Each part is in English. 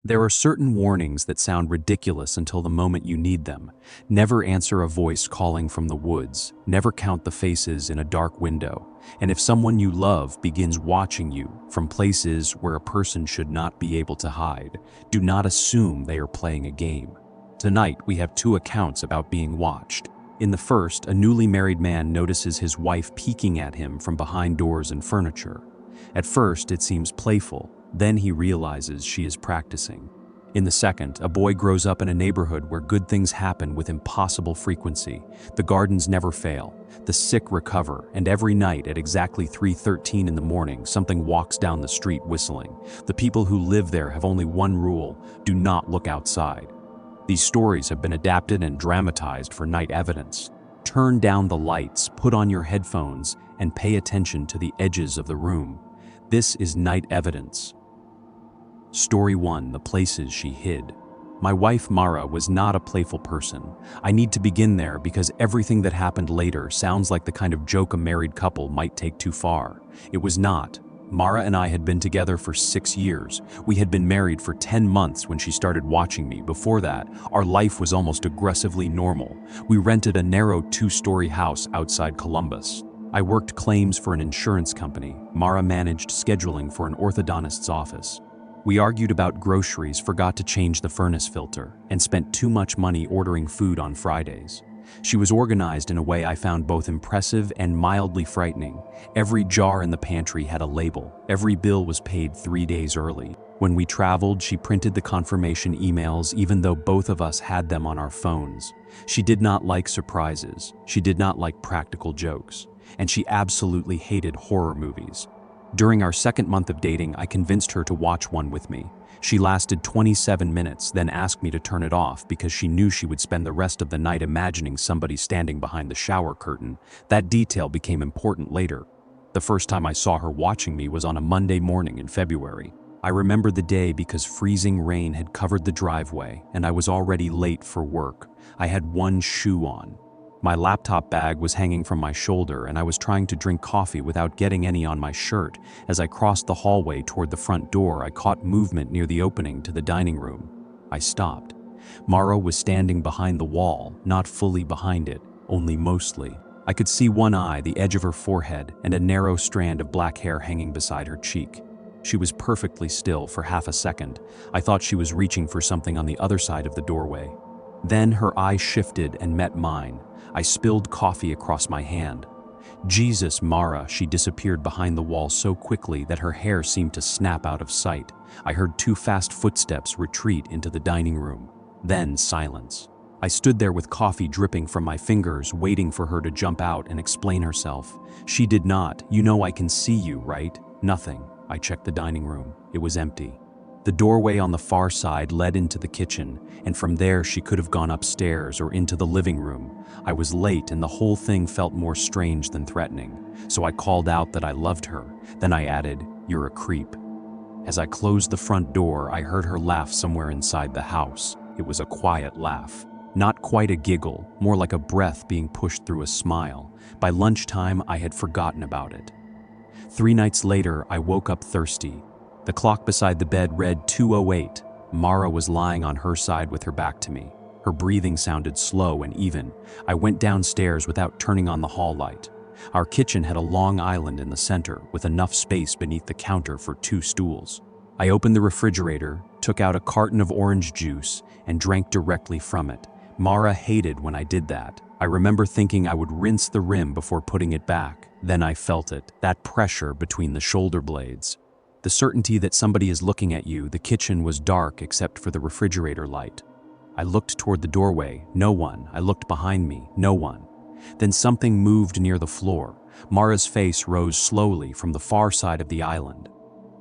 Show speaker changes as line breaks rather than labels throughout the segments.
There are certain warnings that sound ridiculous until the moment you need them. Never answer a voice calling from the woods. Never count the faces in a dark window. And if someone you love begins watching you from places where a person should not be able to hide, do not assume they are playing a game. Tonight, we have two accounts about being watched. In the first, a newly married man notices his wife peeking at him from behind doors and furniture. At first, it seems playful. Then he realizes she is practicing. In the second, a boy grows up in a neighborhood where good things happen with impossible frequency. The gardens never fail, the sick recover, and every night at exactly 3:13 in the morning, something walks down the street whistling. The people who live there have only one rule: do not look outside. These stories have been adapted and dramatized for night evidence. Turn down the lights, put on your headphones, and pay attention to the edges of the room. This is night evidence. Story 1: The Places She Hid. My wife Mara was not a playful person. I need to begin there because everything that happened later sounds like the kind of joke a married couple might take too far. It was not. Mara and I had been together for 6 years. We had been married for 10 months when she started watching me. Before that, our life was almost aggressively normal. We rented a narrow 2-story house outside Columbus. I worked claims for an insurance company. Mara managed scheduling for an orthodontist's office. We argued about groceries, forgot to change the furnace filter, and spent too much money ordering food on Fridays. She was organized in a way I found both impressive and mildly frightening. Every jar in the pantry had a label. Every bill was paid 3 days early. When we traveled, she printed the confirmation emails even though both of us had them on our phones. She did not like surprises. She did not like practical jokes. And she absolutely hated horror movies. During our second month of dating, I convinced her to watch one with me. She lasted 27 minutes, then asked me to turn it off because she knew she would spend the rest of the night imagining somebody standing behind the shower curtain. That detail became important later. The first time I saw her watching me was on a Monday morning in February. I remember the day because freezing rain had covered the driveway and I was already late for work. I had one shoe on. My laptop bag was hanging from my shoulder and I was trying to drink coffee without getting any on my shirt. As I crossed the hallway toward the front door, I caught movement near the opening to the dining room. I stopped. Mara was standing behind the wall, not fully behind it, only mostly. I could see one eye, the edge of her forehead, and a narrow strand of black hair hanging beside her cheek. She was perfectly still for half a second. I thought she was reaching for something on the other side of the doorway. Then her eye shifted and met mine. I spilled coffee across my hand. Jesus, Mara, she disappeared behind the wall so quickly that her hair seemed to snap out of sight. I heard 2 fast footsteps retreat into the dining room. Then silence. I stood there with coffee dripping from my fingers, waiting for her to jump out and explain herself. She did not. You know I can see you, right? Nothing. I checked the dining room. It was empty. The doorway on the far side led into the kitchen, and from there she could have gone upstairs or into the living room. I was late and the whole thing felt more strange than threatening, so I called out that I loved her. Then I added, "You're a creep." As I closed the front door, I heard her laugh somewhere inside the house. It was a quiet laugh. Not quite a giggle, more like a breath being pushed through a smile. By lunchtime, I had forgotten about it. 3 nights later, I woke up thirsty. The clock beside the bed read 2:08. Mara was lying on her side with her back to me. Her breathing sounded slow and even. I went downstairs without turning on the hall light. Our kitchen had a long island in the center with enough space beneath the counter for 2 stools. I opened the refrigerator, took out a carton of orange juice, and drank directly from it. Mara hated when I did that. I remember thinking I would rinse the rim before putting it back. Then I felt it, that pressure between the shoulder blades. The certainty that somebody is looking at you. The kitchen was dark except for the refrigerator light. I looked toward the doorway. No one. I looked behind me. No one. Then something moved near the floor. Mara's face rose slowly from the far side of the island.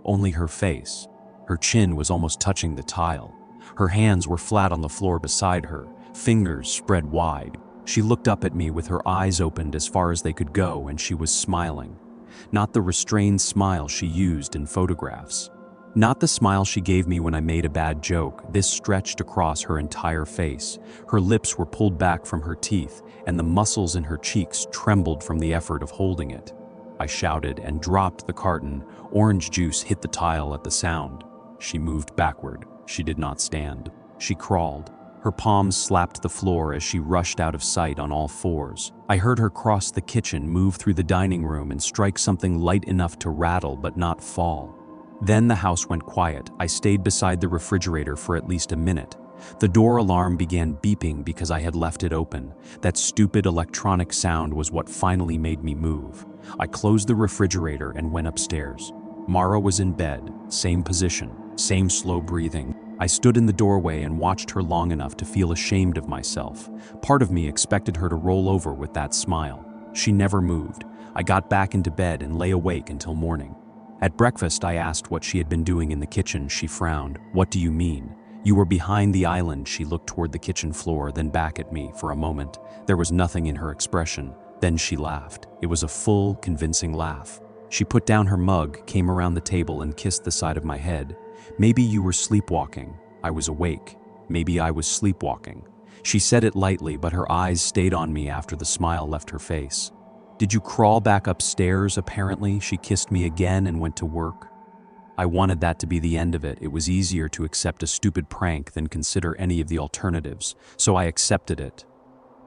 Only her face. Her chin was almost touching the tile. Her hands were flat on the floor beside her, fingers spread wide. She looked up at me with her eyes opened as far as they could go, and she was smiling. Not the restrained smile she used in photographs. Not the smile she gave me when I made a bad joke. This stretched across her entire face. Her lips were pulled back from her teeth, and the muscles in her cheeks trembled from the effort of holding it. I shouted and dropped the carton. Orange juice hit the tile at the sound. She moved backward. She did not stand. She crawled. Her palms slapped the floor as she rushed out of sight on all fours. I heard her cross the kitchen, move through the dining room, and strike something light enough to rattle but not fall. Then the house went quiet. I stayed beside the refrigerator for at least a minute. The door alarm began beeping because I had left it open. That stupid electronic sound was what finally made me move. I closed the refrigerator and went upstairs. Mara was in bed, same position, same slow breathing. I stood in the doorway and watched her long enough to feel ashamed of myself. Part of me expected her to roll over with that smile. She never moved. I got back into bed and lay awake until morning. At breakfast, I asked what she had been doing in the kitchen. She frowned. "What do you mean?" "You were behind the island." She looked toward the kitchen floor, then back at me for a moment. There was nothing in her expression. Then she laughed. It was a full, convincing laugh. She put down her mug, came around the table, and kissed the side of my head. "Maybe you were sleepwalking." I was awake. Maybe I was sleepwalking. She said it lightly, but her eyes stayed on me after the smile left her face. "Did you crawl back upstairs?" Apparently, she kissed me again and went to work. I wanted that to be the end of it. It was easier to accept a stupid prank than consider any of the alternatives, so I accepted it.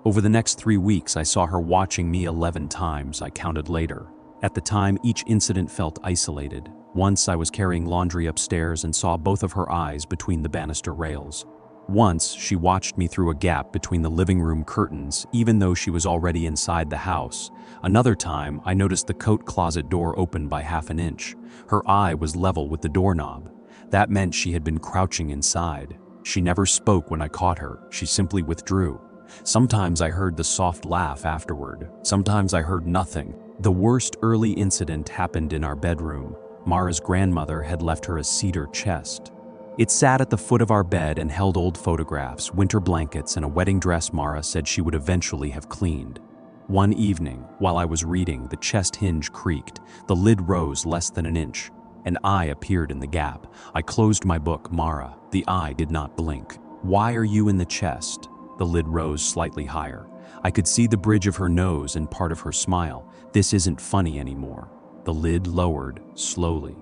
Over the next 3 weeks, I saw her watching me 11 times, I counted later. At the time, each incident felt isolated. Once I was carrying laundry upstairs and saw both of her eyes between the banister rails. Once, she watched me through a gap between the living room curtains, even though she was already inside the house. Another time, I noticed the coat closet door open by half an inch. Her eye was level with the doorknob. That meant she had been crouching inside. She never spoke when I caught her. She simply withdrew. Sometimes I heard the soft laugh afterward. Sometimes I heard nothing. The worst early incident happened in our bedroom. Mara's grandmother had left her a cedar chest. It sat at the foot of our bed and held old photographs, winter blankets, and a wedding dress Mara said she would eventually have cleaned. One evening, while I was reading, the chest hinge creaked. The lid rose less than an inch. An eye appeared in the gap. I closed my book. "Mara." The eye did not blink. "Why are you in the chest?" The lid rose slightly higher. I could see the bridge of her nose and part of her smile. "This isn't funny anymore." The lid lowered, slowly.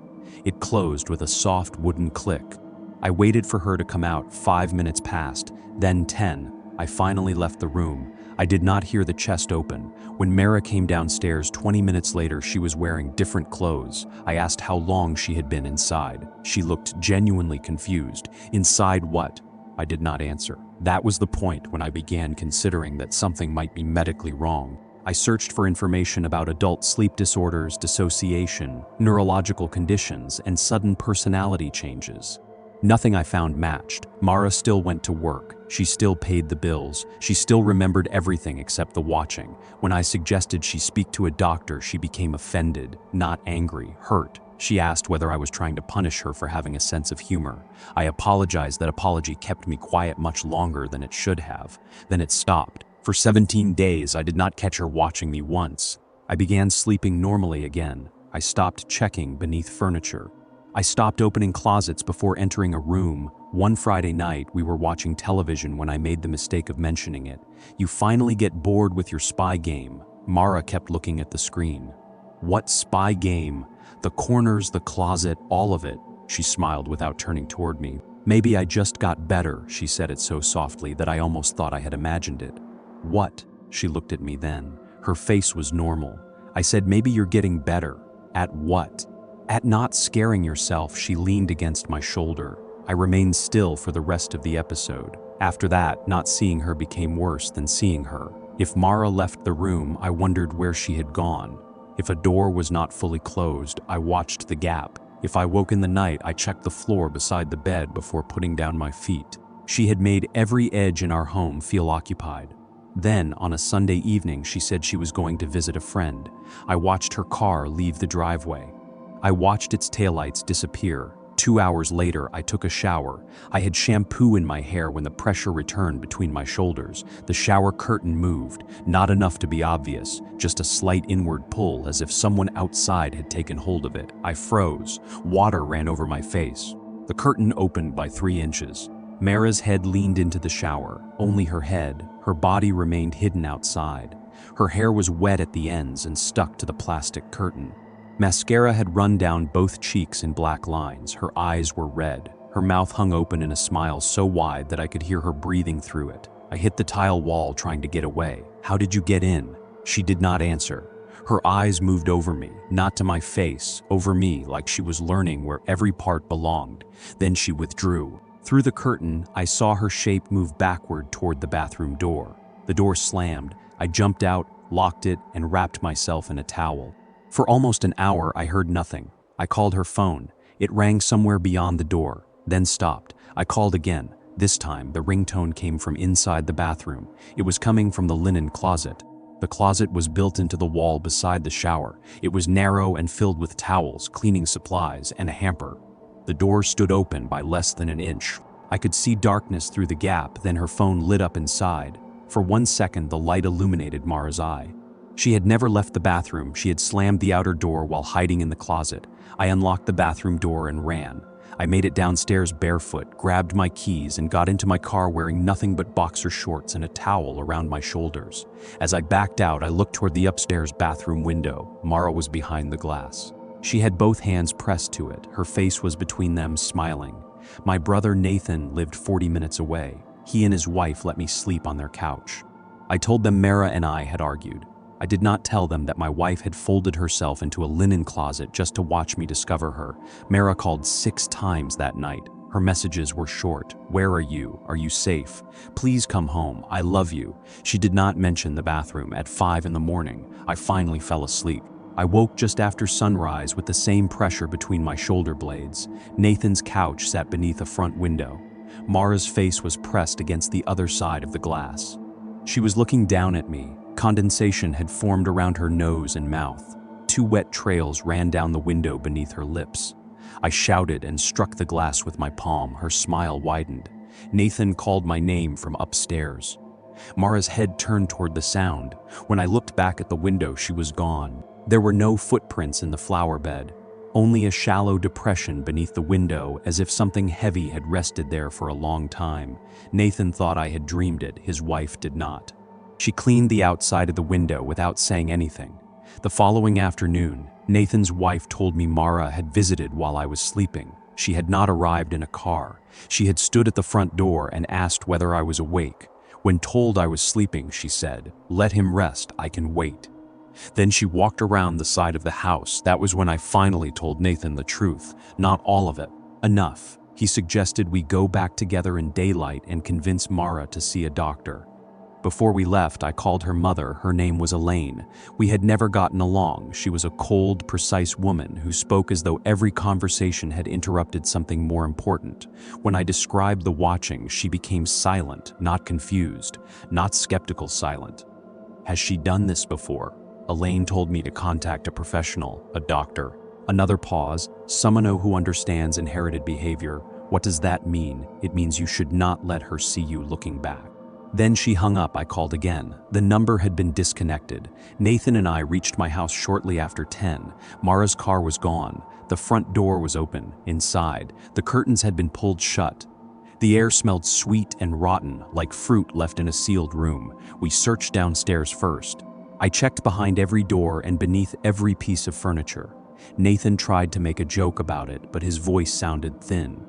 It closed with a soft wooden click. I waited for her to come out. 5 minutes passed, then 10. I finally left the room. I did not hear the chest open. When Mara came downstairs 20 minutes later, she was wearing different clothes. I asked how long she had been inside. She looked genuinely confused. "Inside what?" I did not answer. That was the point when I began considering that something might be medically wrong. I searched for information about adult sleep disorders, dissociation, neurological conditions, and sudden personality changes. Nothing I found matched. Mara still went to work. She still paid the bills. She still remembered everything except the watching. When I suggested she speak to a doctor, she became offended, not angry, hurt. She asked whether I was trying to punish her for having a sense of humor. I apologized. That apology kept me quiet much longer than it should have. Then it stopped. For 17 days, I did not catch her watching me once. I began sleeping normally again. I stopped checking beneath furniture. I stopped opening closets before entering a room. One Friday night, we were watching television when I made the mistake of mentioning it. "You finally get bored with your spy game." Mara kept looking at the screen. "What spy game?" "The corners, the closet, all of it." She smiled without turning toward me. "Maybe I just got better." She said it so softly that I almost thought I had imagined it. "What?" She looked at me then. Her face was normal. I said, "Maybe you're getting better." "At what?" "At not scaring yourself." She leaned against my shoulder. I remained still for the rest of the episode. After that, not seeing her became worse than seeing her. If Mara left the room, I wondered where she had gone. If a door was not fully closed, I watched the gap. If I woke in the night, I checked the floor beside the bed before putting down my feet. She had made every edge in our home feel occupied. Then, on a Sunday evening, she said she was going to visit a friend. I watched her car leave the driveway. I watched its taillights disappear. 2 hours later, I took a shower. I had shampoo in my hair when the pressure returned between my shoulders. The shower curtain moved, not enough to be obvious, just a slight inward pull as if someone outside had taken hold of it. I froze. Water ran over my face. The curtain opened by 3 inches. Mara's head leaned into the shower, only her head. Her body remained hidden outside. Her hair was wet at the ends and stuck to the plastic curtain. Mascara had run down both cheeks in black lines. Her eyes were red. Her mouth hung open in a smile so wide that I could hear her breathing through it. I hit the tile wall trying to get away. "How did you get in?" She did not answer. Her eyes moved over me, not to my face, over me, like she was learning where every part belonged. Then she withdrew. Through the curtain, I saw her shape move backward toward the bathroom door. The door slammed. I jumped out, locked it, and wrapped myself in a towel. For almost an hour, I heard nothing. I called her phone. It rang somewhere beyond the door, then stopped. I called again. This time, the ringtone came from inside the bathroom. It was coming from the linen closet. The closet was built into the wall beside the shower. It was narrow and filled with towels, cleaning supplies, and a hamper. The door stood open by less than an inch. I could see darkness through the gap, then her phone lit up inside. For 1 second, the light illuminated Mara's eye. She had never left the bathroom. She had slammed the outer door while hiding in the closet. I unlocked the bathroom door and ran. I made it downstairs barefoot, grabbed my keys, and got into my car wearing nothing but boxer shorts and a towel around my shoulders. As I backed out, I looked toward the upstairs bathroom window. Mara was behind the glass. She had both hands pressed to it. Her face was between them, smiling. My brother Nathan lived 40 minutes away. He and his wife let me sleep on their couch. I told them Mara and I had argued. I did not tell them that my wife had folded herself into a linen closet just to watch me discover her. Mara called 6 times that night. Her messages were short. "Where are you? Are you safe? Please come home. I love you." She did not mention the bathroom. At 5 in the morning, I finally fell asleep. I woke just after sunrise with the same pressure between my shoulder blades. Nathan's couch sat beneath a front window. Mara's face was pressed against the other side of the glass. She was looking down at me. Condensation had formed around her nose and mouth. 2 wet trails ran down the window beneath her lips. I shouted and struck the glass with my palm. Her smile widened. Nathan called my name from upstairs. Mara's head turned toward the sound. When I looked back at the window, she was gone. There were no footprints in the flower bed, only a shallow depression beneath the window, as if something heavy had rested there for a long time. Nathan thought I had dreamed it. His wife did not. She cleaned the outside of the window without saying anything. The following afternoon, Nathan's wife told me Mara had visited while I was sleeping. She had not arrived in a car. She had stood at the front door and asked whether I was awake. When told I was sleeping, she said, "Let him rest, I can wait." Then she walked around the side of the house. That was when I finally told Nathan the truth. Not all of it. Enough. He suggested we go back together in daylight and convince Mara to see a doctor. Before we left, I called her mother. Her name was Elaine. We had never gotten along. She was a cold, precise woman who spoke as though every conversation had interrupted something more important. When I described the watching, she became silent, not confused, not skeptical silent. Has she done this before? Elaine told me to contact a professional, a doctor. Another pause. Someone who understands inherited behavior. What does that mean? It means you should not let her see you looking back. Then she hung up. I called again. The number had been disconnected. Nathan and I reached my house shortly after 10. Mara's car was gone. The front door was open. Inside, the curtains had been pulled shut. The air smelled sweet and rotten, like fruit left in a sealed room. We searched downstairs first. I checked behind every door and beneath every piece of furniture. Nathan tried to make a joke about it, but his voice sounded thin.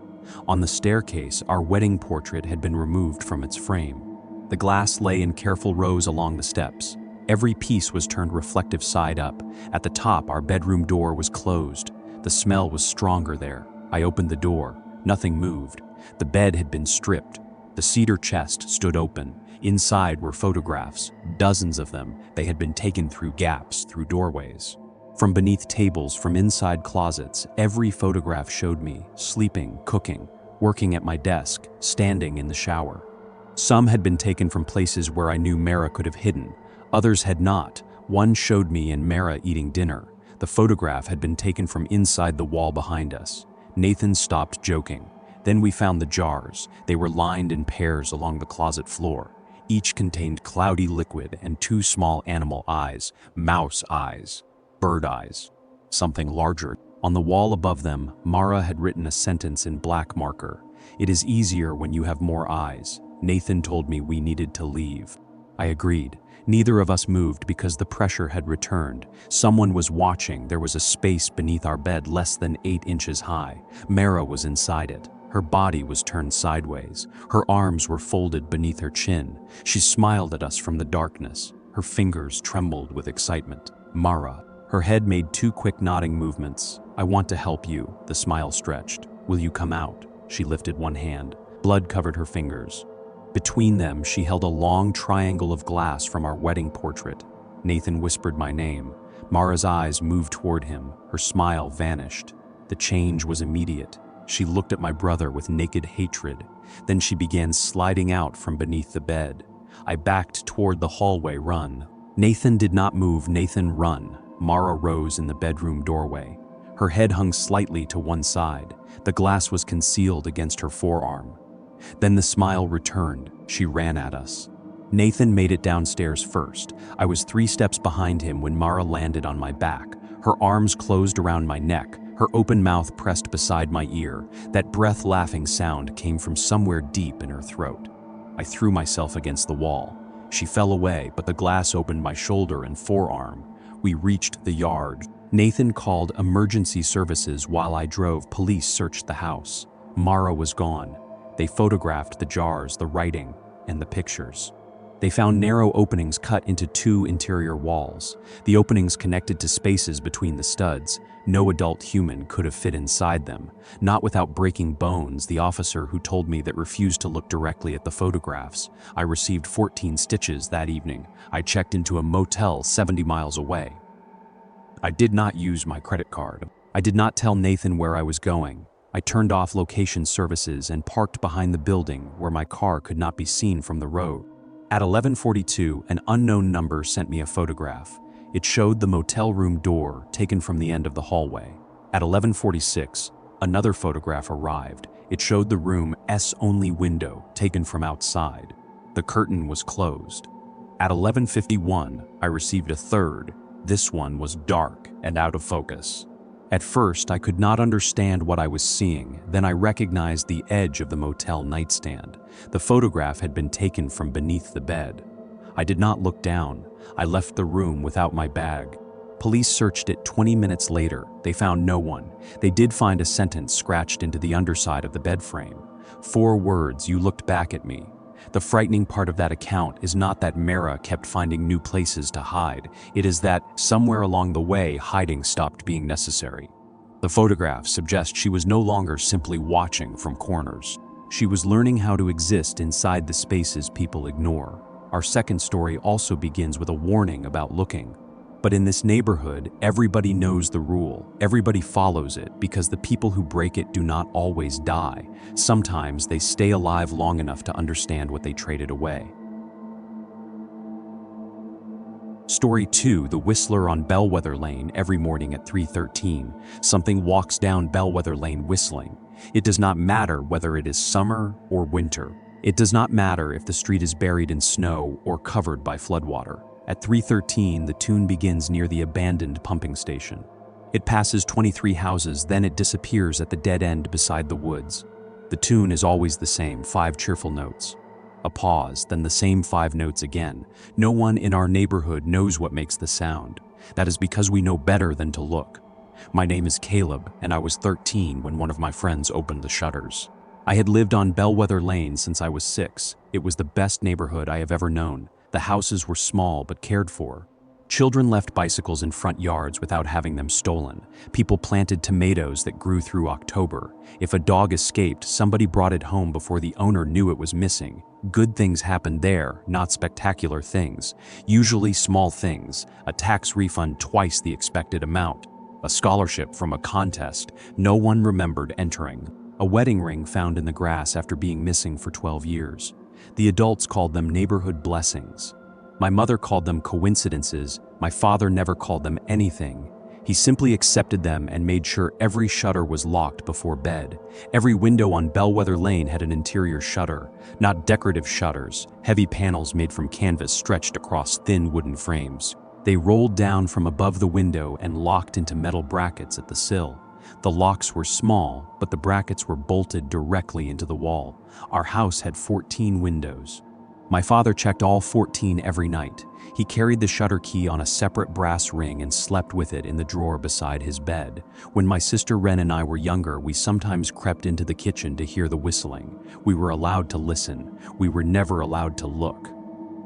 On the staircase, our wedding portrait had been removed from its frame. The glass lay in careful rows along the steps. Every piece was turned reflective side up. At the top, our bedroom door was closed. The smell was stronger there. I opened the door. Nothing moved. The bed had been stripped. The cedar chest stood open. Inside were photographs, dozens of them. They had been taken through gaps, through doorways. From beneath tables, from inside closets, every photograph showed me, sleeping, cooking, working at my desk, standing in the shower. Some had been taken from places where I knew Mara could have hidden. Others had not. One showed me and Mara eating dinner. The photograph had been taken from inside the wall behind us. Nathan stopped joking. Then we found the jars. They were lined in pairs along the closet floor. Each contained cloudy liquid and 2 small animal eyes, mouse eyes, bird eyes, something larger. On the wall above them, Mara had written a sentence in black marker. "It is easier when you have more eyes." Nathan told me we needed to leave. I agreed. Neither of us moved because the pressure had returned. Someone was watching. There was a space beneath our bed less than 8 inches high. Mara was inside it. Her body was turned sideways. Her arms were folded beneath her chin. She smiled at us from the darkness. Her fingers trembled with excitement. Mara. Her head made 2 quick nodding movements. I want to help you, the smile stretched. Will you come out? She lifted one hand. Blood covered her fingers. Between them, she held a long triangle of glass from our wedding portrait. Nathan whispered my name. Mara's eyes moved toward him. Her smile vanished. The change was immediate. She looked at my brother with naked hatred. Then she began sliding out from beneath the bed. I backed toward the hallway. Run. Nathan did not move. Nathan, run. Mara rose in the bedroom doorway. Her head hung slightly to one side. The glass was concealed against her forearm. Then the smile returned. She ran at us. Nathan made it downstairs first. I was 3 steps behind him when Mara landed on my back. Her arms closed around my neck, her open mouth pressed beside my ear. That breath-laughing sound came from somewhere deep in her throat. I threw myself against the wall. She fell away, but the glass opened my shoulder and forearm. We reached the yard. Nathan called emergency services while I drove. Police searched the house. Mara was gone. They photographed the jars, the writing, and the pictures. They found narrow openings cut into 2 interior walls. The openings connected to spaces between the studs. No adult human could have fit inside them, not without breaking bones. The officer who told me that refused to look directly at the photographs. I received 14 stitches that evening. I checked into a motel 70 miles away. I did not use my credit card. I did not tell Nathan where I was going. I turned off location services and parked behind the building where my car could not be seen from the road. At 11:42, an unknown number sent me a photograph. It showed the motel room door taken from the end of the hallway. At 11:46, another photograph arrived. It showed the room's only window taken from outside. The curtain was closed. At 11:51, I received a third. This one was dark and out of focus. At first, I could not understand what I was seeing. Then I recognized the edge of the motel nightstand. The photograph had been taken from beneath the bed. I did not look down. I left the room without my bag. Police searched it 20 minutes later. They found no one. They did find a sentence scratched into the underside of the bed frame. 4 words: you looked back at me. The frightening part of that account is not that Mara kept finding new places to hide. It is that, somewhere along the way, hiding stopped being necessary. The photographs suggest she was no longer simply watching from corners. She was learning how to exist inside the spaces people ignore. Our second story also begins with a warning about looking. But in this neighborhood, everybody knows the rule. Everybody follows it because the people who break it do not always die. Sometimes they stay alive long enough to understand what they traded away. Story 2, The Whistler on Bellweather Lane. Every morning at 3:13, something walks down Bellweather Lane whistling. It does not matter whether it is summer or winter. It does not matter if the street is buried in snow or covered by floodwater. At 3:13, the tune begins near the abandoned pumping station. It passes 23 houses, then it disappears at the dead end beside the woods. The tune is always the same, 5 cheerful notes. A pause, then the same 5 notes again. No one in our neighborhood knows what makes the sound. That is because we know better than to look. My name is Caleb, and I was 13 when one of my friends opened the shutters. I had lived on Bellweather Lane since I was 6. It was the best neighborhood I have ever known. The houses were small but cared for. Children left bicycles in front yards without having them stolen. People planted tomatoes that grew through October. If a dog escaped, somebody brought it home before the owner knew it was missing. Good things happened there, not spectacular things. Usually small things: a tax refund twice the expected amount, a scholarship from a contest no one remembered entering, a wedding ring found in the grass after being missing for 12 years. The adults called them neighborhood blessings. My mother called them coincidences. My father never called them anything. He simply accepted them and made sure every shutter was locked before bed. Every window on Bellweather Lane had an interior shutter, not decorative shutters, heavy panels made from canvas stretched across thin wooden frames. They rolled down from above the window and locked into metal brackets at the sill. The locks were small, but the brackets were bolted directly into the wall. Our house had 14 windows. My father checked all 14 every night. He carried the shutter key on a separate brass ring and slept with it in the drawer beside his bed. When my sister Ren and I were younger, we sometimes crept into the kitchen to hear the whistling. We were allowed to listen. We were never allowed to look.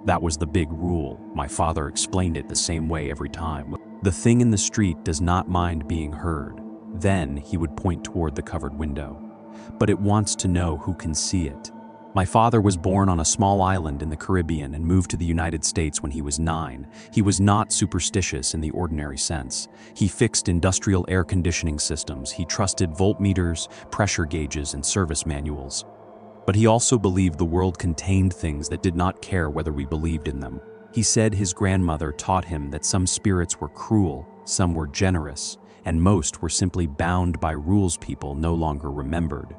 That was the big rule. My father explained it the same way every time. The thing in the street does not mind being heard. Then he would point toward the covered window. But it wants to know who can see it. My father was born on a small island in the Caribbean and moved to the United States when he was 9. He was not superstitious in the ordinary sense. He fixed industrial air conditioning systems. He trusted voltmeters, pressure gauges, and service manuals. But he also believed the world contained things that did not care whether we believed in them. He said his grandmother taught him that some spirits were cruel, some were generous, and most were simply bound by rules people no longer remembered.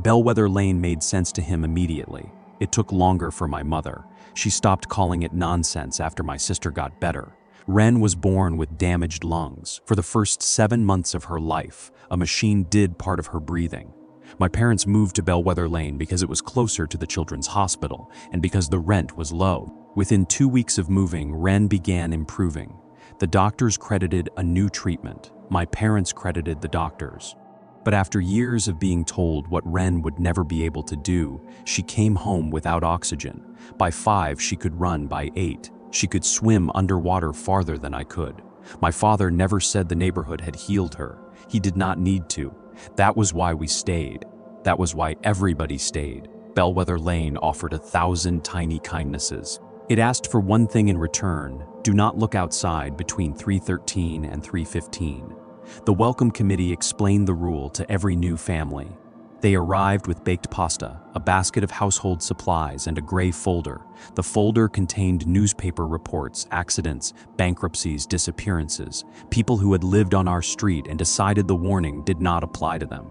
Bellweather Lane made sense to him immediately. It took longer for my mother. She stopped calling it nonsense after my sister got better. Ren was born with damaged lungs. For the first 7 months of her life, a machine did part of her breathing. My parents moved to Bellweather Lane because it was closer to the children's hospital and because the rent was low. Within 2 weeks of moving, Ren began improving. The doctors credited a new treatment. My parents credited the doctors. But after years of being told what Ren would never be able to do, she came home without oxygen. By 5, she could run. By 8, she could swim underwater farther than I could. My father never said the neighborhood had healed her. He did not need to. That was why we stayed. That was why everybody stayed. Bellweather Lane offered 1,000 tiny kindnesses. It asked for one thing in return: do not look outside between 3:13 and 3:15. The welcome committee explained the rule to every new family. They arrived with baked pasta, a basket of household supplies, and a gray folder. The folder contained newspaper reports, accidents, bankruptcies, disappearances, people who had lived on our street and decided the warning did not apply to them.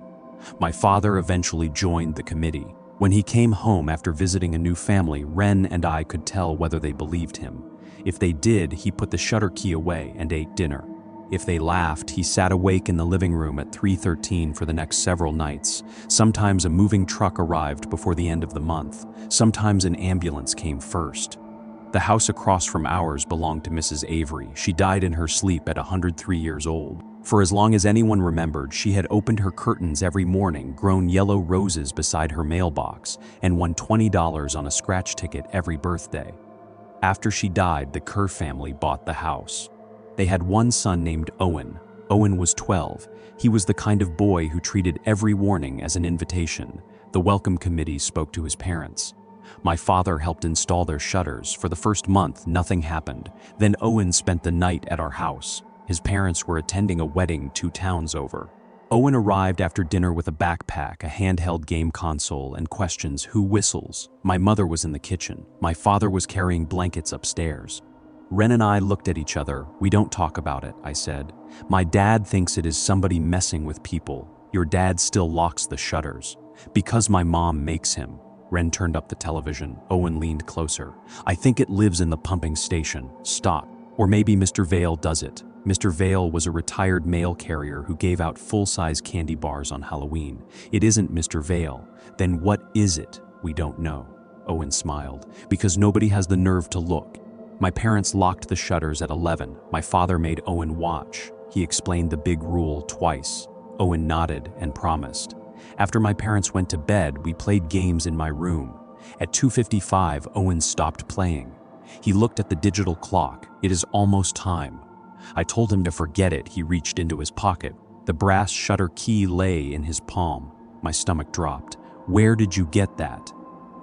My father eventually joined the committee. When he came home after visiting a new family, Ren and I could tell whether they believed him. If they did, he put the shutter key away and ate dinner. If they laughed, he sat awake in the living room at 3:13 for the next several nights. Sometimes a moving truck arrived before the end of the month. Sometimes an ambulance came first. The house across from ours belonged to Mrs. Avery. She died in her sleep at 103 years old. For as long as anyone remembered, she had opened her curtains every morning, grown yellow roses beside her mailbox, and won $20 on a scratch ticket every birthday. After she died, the Kerr family bought the house. They had one son named Owen. Owen was 12. He was the kind of boy who treated every warning as an invitation. The welcome committee spoke to his parents. My father helped install their shutters. For the first month, nothing happened. Then Owen spent the night at our house. His parents were attending a wedding 2 towns over. Owen arrived after dinner with a backpack, a handheld game console, and questions: who whistles? My mother was in the kitchen. My father was carrying blankets upstairs. Ren and I looked at each other. We don't talk about it, I said. My dad thinks it is somebody messing with people. Your dad still locks the shutters. Because my mom makes him. Ren turned up the television. Owen leaned closer. I think it lives in the pumping station. Stop. Or maybe Mr. Vale does it. Mr. Vale was a retired mail carrier who gave out full-size candy bars on Halloween. It isn't Mr. Vale. Then what is it? We don't know. Owen smiled. Because nobody has the nerve to look. My parents locked the shutters at 11. My father made Owen watch. He explained the big rule twice. Owen nodded and promised. After my parents went to bed, we played games in my room. At 2:55, Owen stopped playing. He looked at the digital clock. It is almost time. I told him to forget it. He reached into his pocket. The brass shutter key lay in his palm. My stomach dropped. Where did you get that?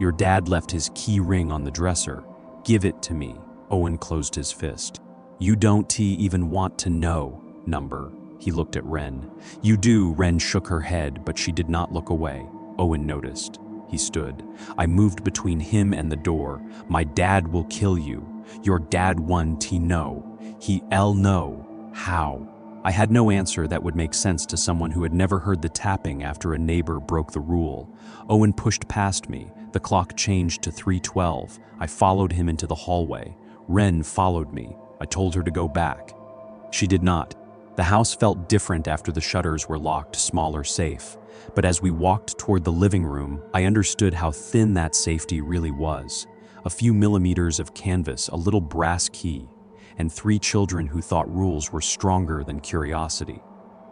Your dad left his key ring on the dresser. Give it to me. Owen closed his fist. You don't even want to know, number. He looked at Ren. You do. Ren shook her head, but she did not look away. Owen noticed. He stood. I moved between him and the door. My dad will kill you. Your dad want to know. He'll know. How? I had no answer that would make sense to someone who had never heard the tapping after a neighbor broke the rule. Owen pushed past me. The clock changed to 3:12. I followed him into the hallway. Ren followed me. I told her to go back. She did not. The house felt different after the shutters were locked, smaller, safe. But as we walked toward the living room, I understood how thin that safety really was. a few millimeters of canvas, a little brass key, and 3 children who thought rules were stronger than curiosity.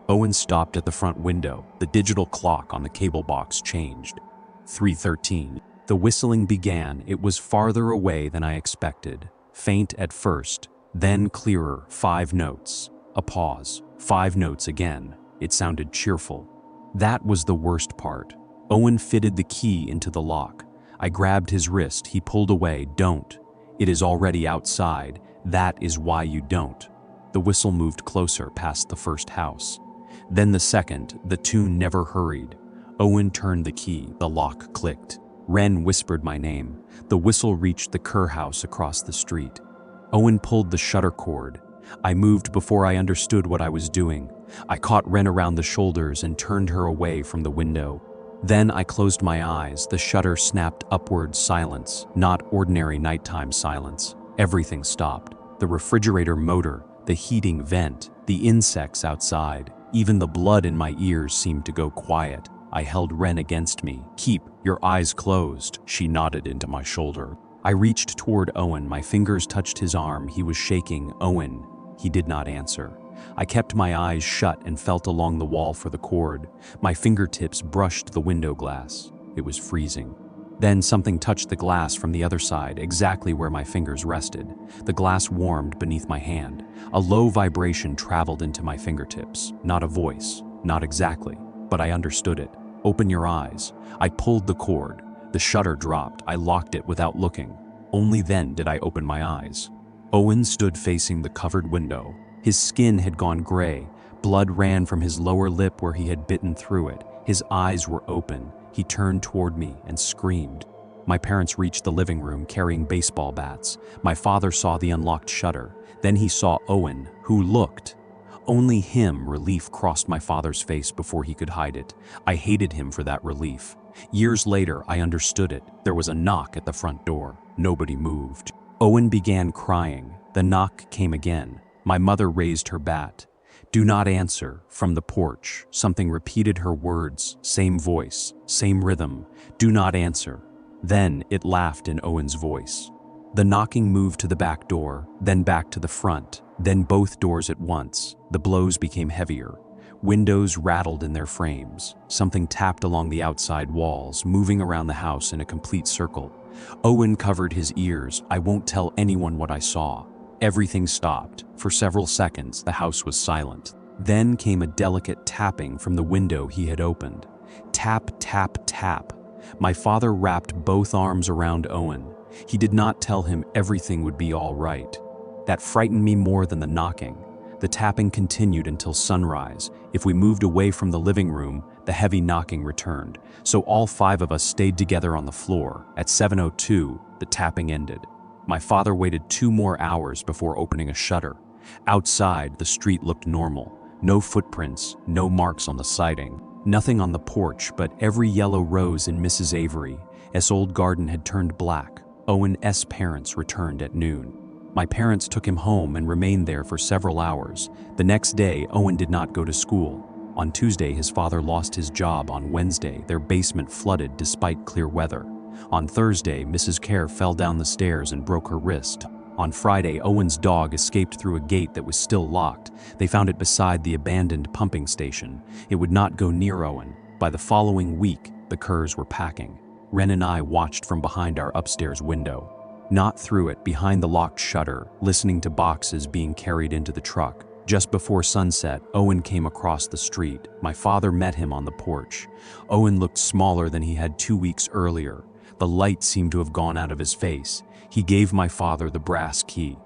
Owen stopped at the front window. The digital clock on the cable box changed. 3:13. The whistling began. It was farther away than I expected. Faint at first, then clearer. 5 notes. A pause. 5 notes again. It sounded cheerful. That was the worst part. Owen fitted the key into the lock. I grabbed his wrist. He pulled away. Don't. It is already outside. That is why you don't. The whistle moved closer past the first house. Then the second. The tune never hurried. Owen turned the key. The lock clicked. Wren whispered my name. The whistle reached the Kerr house across the street. Owen pulled the shutter cord. I moved before I understood what I was doing. I caught Wren around the shoulders and turned her away from the window. Then I closed my eyes. The shutter snapped upward. Silence, not ordinary nighttime silence. Everything stopped. The refrigerator motor, the heating vent, the insects outside. Even the blood in my ears seemed to go quiet. I held Wren against me. Keep your eyes closed, she nodded into my shoulder. I reached toward Owen. My fingers touched his arm. He was shaking. Owen. He did not answer. I kept my eyes shut and felt along the wall for the cord. My fingertips brushed the window glass. It was freezing. Then something touched the glass from the other side, exactly where my fingers rested. The glass warmed beneath my hand. A low vibration traveled into my fingertips. Not a voice. Not exactly. But I understood it. Open your eyes. I pulled the cord. The shutter dropped. I locked it without looking. Only then did I open my eyes. Owen stood facing the covered window. His skin had gone gray. Blood ran from his lower lip where he had bitten through it. His eyes were open. He turned toward me and screamed. My parents reached the living room carrying baseball bats. My father saw the unlocked shutter. Then he saw Owen, who looked. Only him. Relief crossed my father's face before he could hide it. I hated him for that relief. Years later, I understood it. There was a knock at the front door. Nobody moved. Owen began crying. The knock came again. My mother raised her bat. Do not answer. From the porch, something repeated her words. Same voice, same rhythm. Do not answer. Then it laughed in Owen's voice. The knocking moved to the back door, then back to the front, then both doors at once. The blows became heavier. Windows rattled in their frames. Something tapped along the outside walls, moving around the house in a complete circle. Owen covered his ears. I won't tell anyone what I saw. Everything stopped. For several seconds, the house was silent. Then came a delicate tapping from the window he had opened. Tap, tap, tap. My father wrapped both arms around Owen. He did not tell him everything would be all right. That frightened me more than the knocking. The tapping continued until sunrise. If we moved away from the living room, the heavy knocking returned. So all 5 of us stayed together on the floor. At 7:02, the tapping ended. My father waited 2 more hours before opening a shutter. Outside, the street looked normal. No footprints, no marks on the siding. Nothing on the porch but every yellow rose in Mrs. Avery's old garden had turned black. Owen's parents returned at noon. My parents took him home and remained there for several hours. The next day, Owen did not go to school. On Tuesday, his father lost his job. On Wednesday, their basement flooded despite clear weather. On Thursday, Mrs. Kerr fell down the stairs and broke her wrist. On Friday, Owen's dog escaped through a gate that was still locked. They found it beside the abandoned pumping station. It would not go near Owen. By the following week, the Kerrs were packing. Wren and I watched from behind our upstairs window. Not through it, behind the locked shutter, listening to boxes being carried into the truck. Just before sunset, Owen came across the street. My father met him on the porch. Owen looked smaller than he had 2 weeks earlier. The light seemed to have gone out of his face. He gave my father the brass key.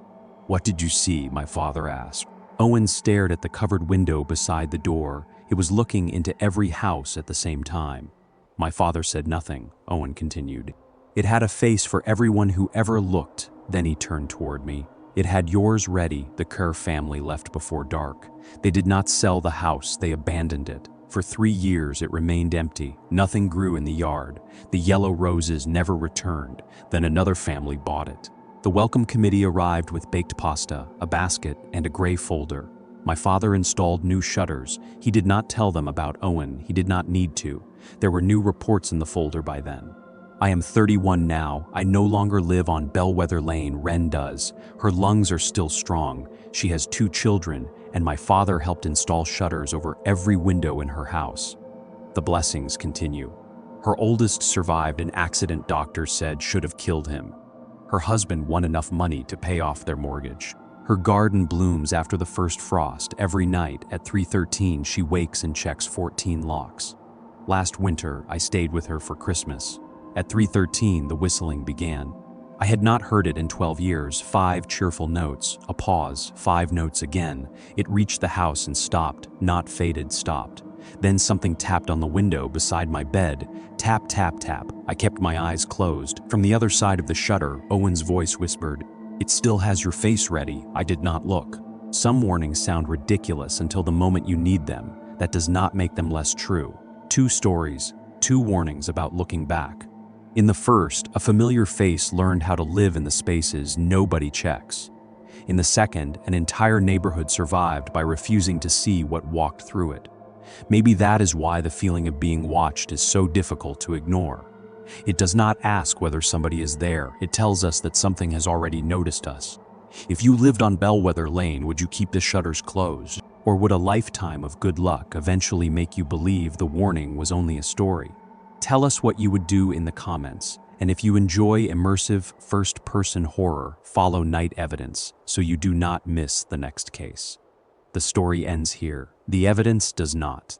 What did you see? My father asked. Owen stared at the covered window beside the door. It was looking into every house at the same time. My father said nothing. Owen continued. It had a face for everyone who ever looked. Then he turned toward me. It had yours ready. The Kerr family left before dark. They did not sell the house. They abandoned it. For 3 years it remained empty. Nothing grew in the yard. The yellow roses never returned. Then another family bought it. The welcome committee arrived with baked pasta, a basket, and a gray folder. My father installed new shutters. He did not tell them about Owen. He did not need to. There were new reports in the folder by then. I am 31 now. I no longer live on Bellweather Lane, Ren does. Her lungs are still strong. She has 2 children, and my father helped install shutters over every window in her house. The blessings continue. Her oldest survived an accident doctors said should have killed him. Her husband won enough money to pay off their mortgage. Her garden blooms after the first frost. Every night at 3:13 she wakes and checks 14 locks. Last winter I stayed with her for Christmas. At 3:13 the whistling began. I had not heard it in 12 years. 5 cheerful notes, a pause, 5 notes again. It reached the house and stopped, not faded, stopped. Then something tapped on the window beside my bed. Tap, tap, tap. I kept my eyes closed. From the other side of the shutter, Owen's voice whispered, "It still has your face ready." I did not look. Some warnings sound ridiculous until the moment you need them. That does not make them less true. 2 stories, 2 warnings about looking back. In the first, a familiar face learned how to live in the spaces nobody checks. In the second, an entire neighborhood survived by refusing to see what walked through it. Maybe that is why the feeling of being watched is so difficult to ignore. It does not ask whether somebody is there. It tells us that something has already noticed us. If you lived on Bellweather Lane, would you keep the shutters closed? Or would a lifetime of good luck eventually make you believe the warning was only a story? Tell us what you would do in the comments. And if you enjoy immersive first-person horror, follow Night Evidence so you do not miss the next case. The story ends here. The evidence does not.